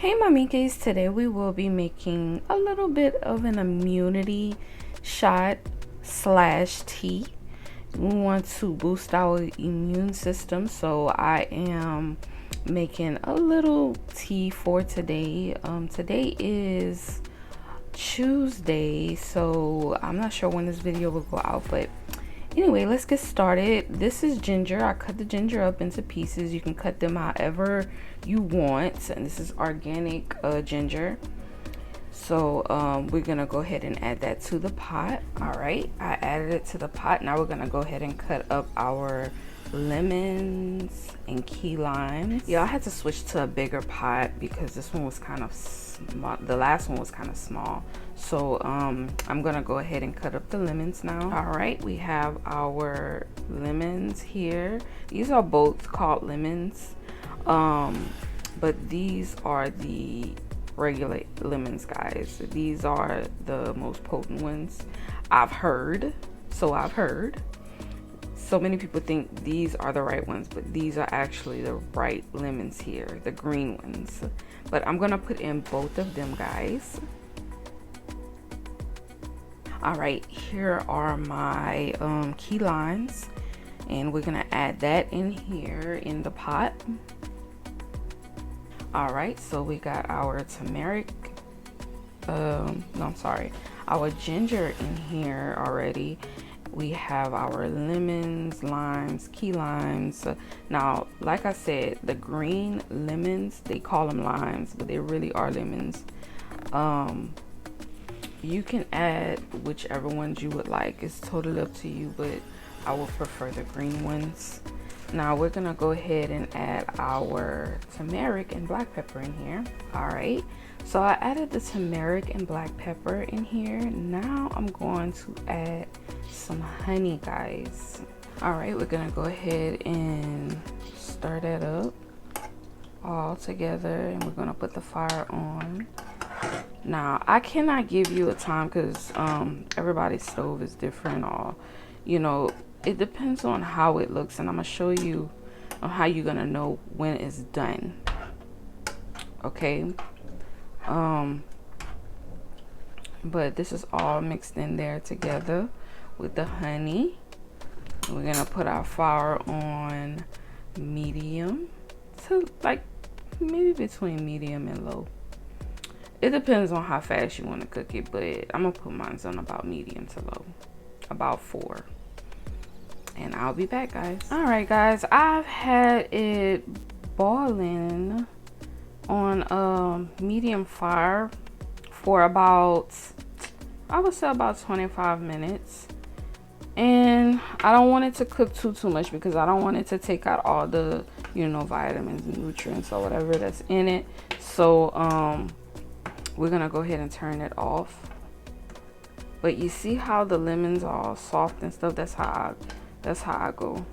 Hey my minkies, today we will be making a little bit of an immunity shot slash tea. We want to boost our immune system, so I am making a little tea for today. Today is Tuesday, so I'm not sure when this video will go out, but anyway, let's get started. This is ginger. I cut the ginger up into pieces. You can cut them however you want, and this is organic ginger. So we're gonna go ahead and add that to the pot. All right, I added it to the pot. Now we're gonna go ahead and cut up our lemons and key limes. Yeah, I had to switch to a bigger pot because this one was kind of small. The last one was kind of small. So I'm gonna go ahead and cut up the lemons now. All right, we have our lemons here. These are both called lemons, but these are the regular lemons, guys. These are the most potent ones, I've heard. So many people think these are the right ones, but these are actually the right lemons here, the green ones. But I'm gonna put in both of them, guys. All right, here are my key limes, and we're gonna add that in here in the pot. All right, so we got our turmeric, our ginger in here already. We have our lemons, limes, key limes. Now, like I said, the green lemons, they call them limes, but they really are lemons. You can add whichever ones you would like. It's totally up to you, but I would prefer the green ones. Now we're gonna go ahead and add our turmeric and black pepper in here. All right, so I added the turmeric and black pepper in here. Now I'm going to add some honey, guys. All right, we're gonna go ahead and stir that up all together, and we're gonna put the fire on. Now I cannot give you a time because everybody's stove is different, or it depends on how it looks, and I'm gonna show you on how you're gonna know when it's done. Okay, but this is all mixed in there together with the honey. We're gonna put our fire on medium to like maybe between medium and low. It depends on how fast you want to cook it, but I'm gonna put mine on about medium to low, about 4. And I'll be back, guys. All right, guys, I've had it boiling on medium fire for about, I would say about 25 minutes. And I don't want it to cook too much because I don't want it to take out all the, vitamins and nutrients or whatever that's in it. So we're gonna go ahead and turn it off. But you see how the lemons are all soft and stuff? That's how I go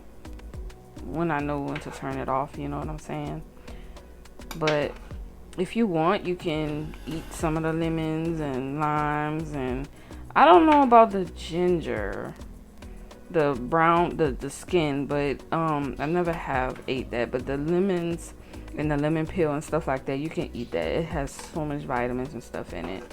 when I know when to turn it off, you know what I'm saying? But if you want, you can eat some of the lemons and limes, and I don't know about the ginger, the brown, the skin, but I never have ate that. But the lemons and the lemon peel and stuff like that, you can eat that. It has so much vitamins and stuff in it.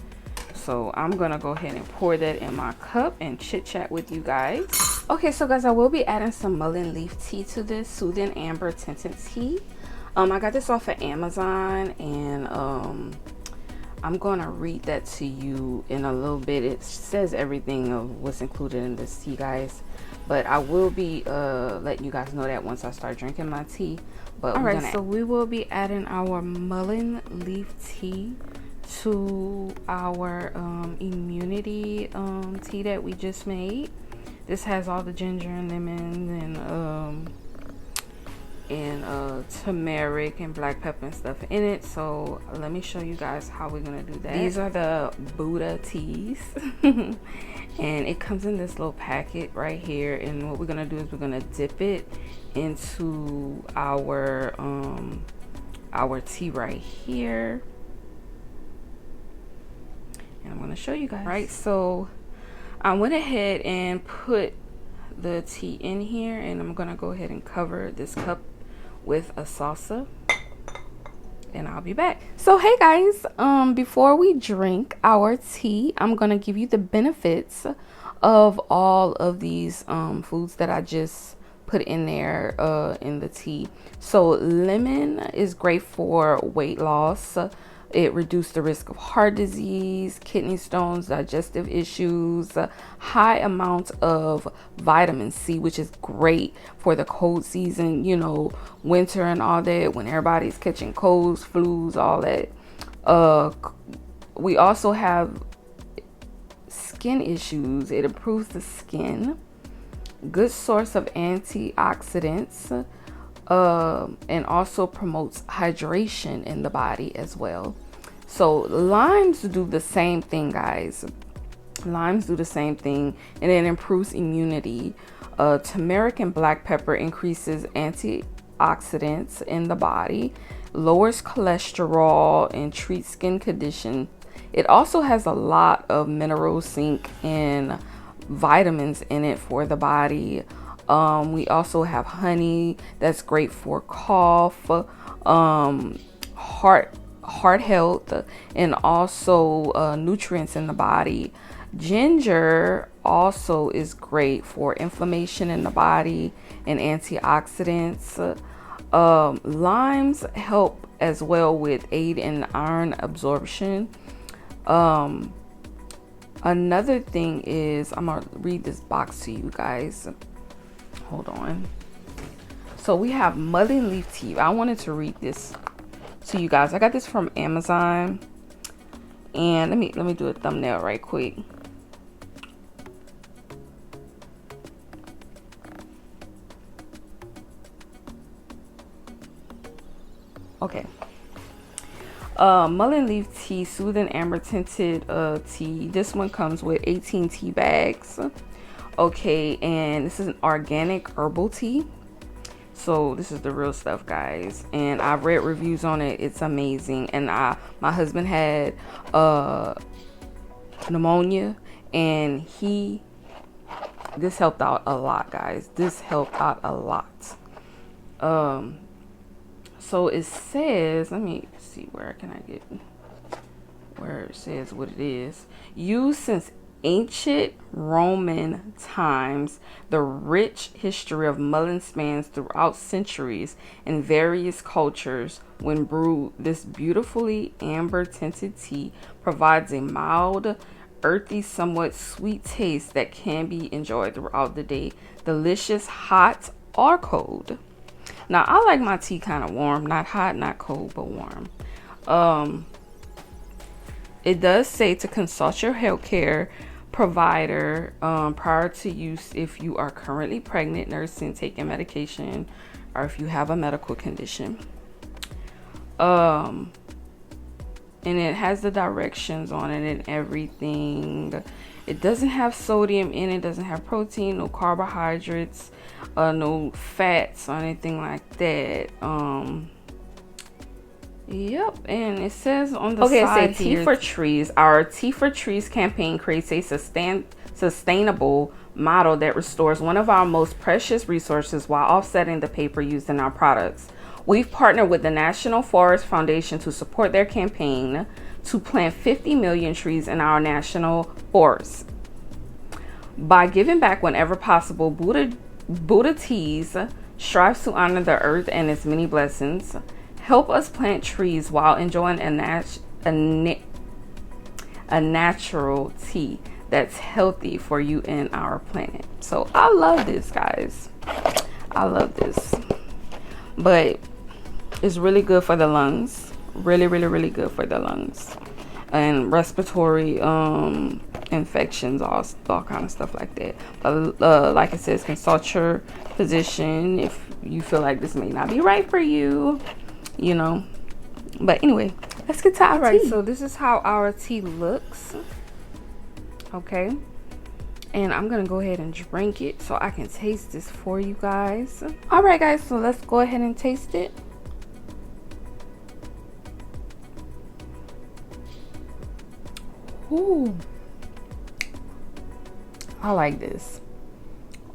So I'm gonna go ahead and pour that in my cup and chit chat with you guys. Okay, so guys, I will be adding some mullein leaf tea to this, soothing amber tinted tea. I got this off of Amazon, and I'm gonna read that to you in a little bit. It says everything of what's included in this tea, guys, but I will be letting you guys know that once I start drinking my tea. But all right, so we will be adding our mullein leaf tea to our immunity tea that we just made. This has all the ginger and lemon and turmeric and black pepper and stuff in it. So let me show you guys how we're gonna do that. These are the Buddha teas and it comes in this little packet right here, and what we're gonna do is we're gonna dip it into our tea right here, and I'm gonna show you guys. Right, so I went ahead and put the tea in here, and I'm gonna go ahead and cover this cup with a salsa. and I'll be back. So hey guys, before we drink our tea, I'm gonna give you the benefits of all of these foods that I just put in there in the tea. So lemon is great for weight loss. It reduced the risk of heart disease, kidney stones, digestive issues, high amounts of vitamin C, which is great for the cold season, you know, winter and all that, when everybody's catching colds, flus, all that. We also have skin issues. It improves the skin. Good source of antioxidants, and also promotes hydration in the body as well. So limes do the same thing, guys. Limes do the same thing, and it improves immunity. Turmeric and black pepper increases antioxidants in the body, lowers cholesterol, and treats skin condition. It also has a lot of minerals, zinc, and vitamins in it for the body. We also have honey that's great for cough, heart health, and also nutrients in the body. Ginger also is great for inflammation in the body and antioxidants. Limes help as well with aid in iron absorption. Another thing is, I'm gonna read this box to you guys. Hold on. So we have mullein leaf tea. I wanted to read this to you guys. I got this from Amazon, and let me do a thumbnail right quick. Okay. Mullein leaf tea, soothing amber tinted tea. This one comes with 18 tea bags. Okay, and this is an organic herbal tea. So this is the real stuff, guys. And I've read reviews on it. It's amazing. And my husband had pneumonia, and this helped out a lot, guys. This helped out a lot. So it says, let me see, where it says what it is. Used since ancient Roman times, the rich history of mullein spans throughout centuries in various cultures. When brewed, this beautifully amber tinted tea provides a mild, earthy, somewhat sweet taste that can be enjoyed throughout the day. Delicious, hot or cold. Now, I like my tea kind of warm, not hot, not cold, but warm. It does say to consult your healthcare provider prior to use if you are currently pregnant, nursing, taking medication, or if you have a medical condition. And it has the directions on it and everything. It doesn't have sodium in it, doesn't have protein, no carbohydrates, no fats or anything like that. Yep, and it says on the side it says Tea for Trees. Our Tea for Trees campaign creates a sustainable model that restores one of our most precious resources while offsetting the paper used in our products. We've partnered with the National Forest Foundation to support their campaign to plant 50 million trees in our national forests. By giving back whenever possible, Buddha Teas strives to honor the earth and its many blessings. Help us plant trees while enjoying a natural tea that's healthy for you and our planet. So I love this, guys. I love this. But it's really good for the lungs. Really, really, really good for the lungs. And respiratory infections, all kind of stuff like that. But like it says, consult your physician if you feel like this may not be right for you. You know, but anyway, let's get to our tea. So this is how our tea looks. Okay, and I'm gonna go ahead and drink it so I can taste this for you guys. All right, guys, so let's go ahead and taste it. Ooh, I like this.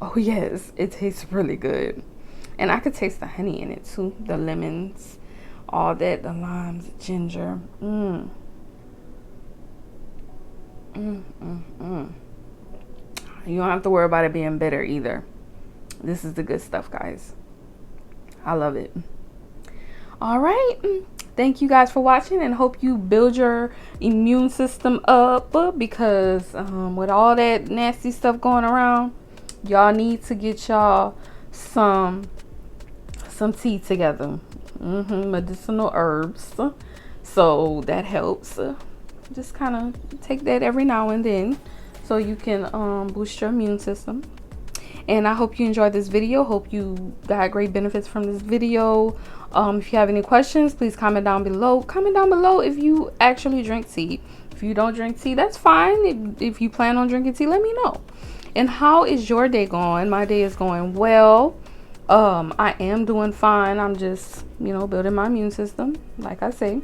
Oh yes, it tastes really good, and I could taste the honey in it too, the lemons. all that, the limes, ginger. You don't have to worry about it being bitter either. This is the good stuff, guys. I love it. All right. Thank you guys for watching, and hope you build your immune system up, because with all that nasty stuff going around, y'all need to get y'all some tea together. Medicinal herbs. So that helps. Just kind of take that every now and then so you can boost your immune system. And I hope you enjoyed this video. Hope you got great benefits from this video. If you have any questions, please comment down below. Comment down below if you actually drink tea. If you don't drink tea, that's fine. If you plan on drinking tea, let me know. And how is your day going? My day is going well. I am doing fine. I'm just, building my immune system, like I say.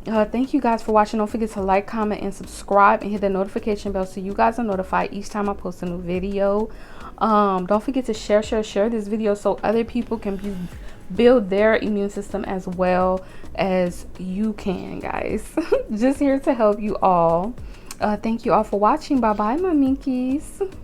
Thank you guys for watching. Don't forget to like, comment, and subscribe, and hit the notification bell so you guys are notified each time I post a new video. Don't forget to share this video so other people can build their immune system as well as you can, guys. Just here to help you all. Thank you all for watching. Bye bye, my minkies.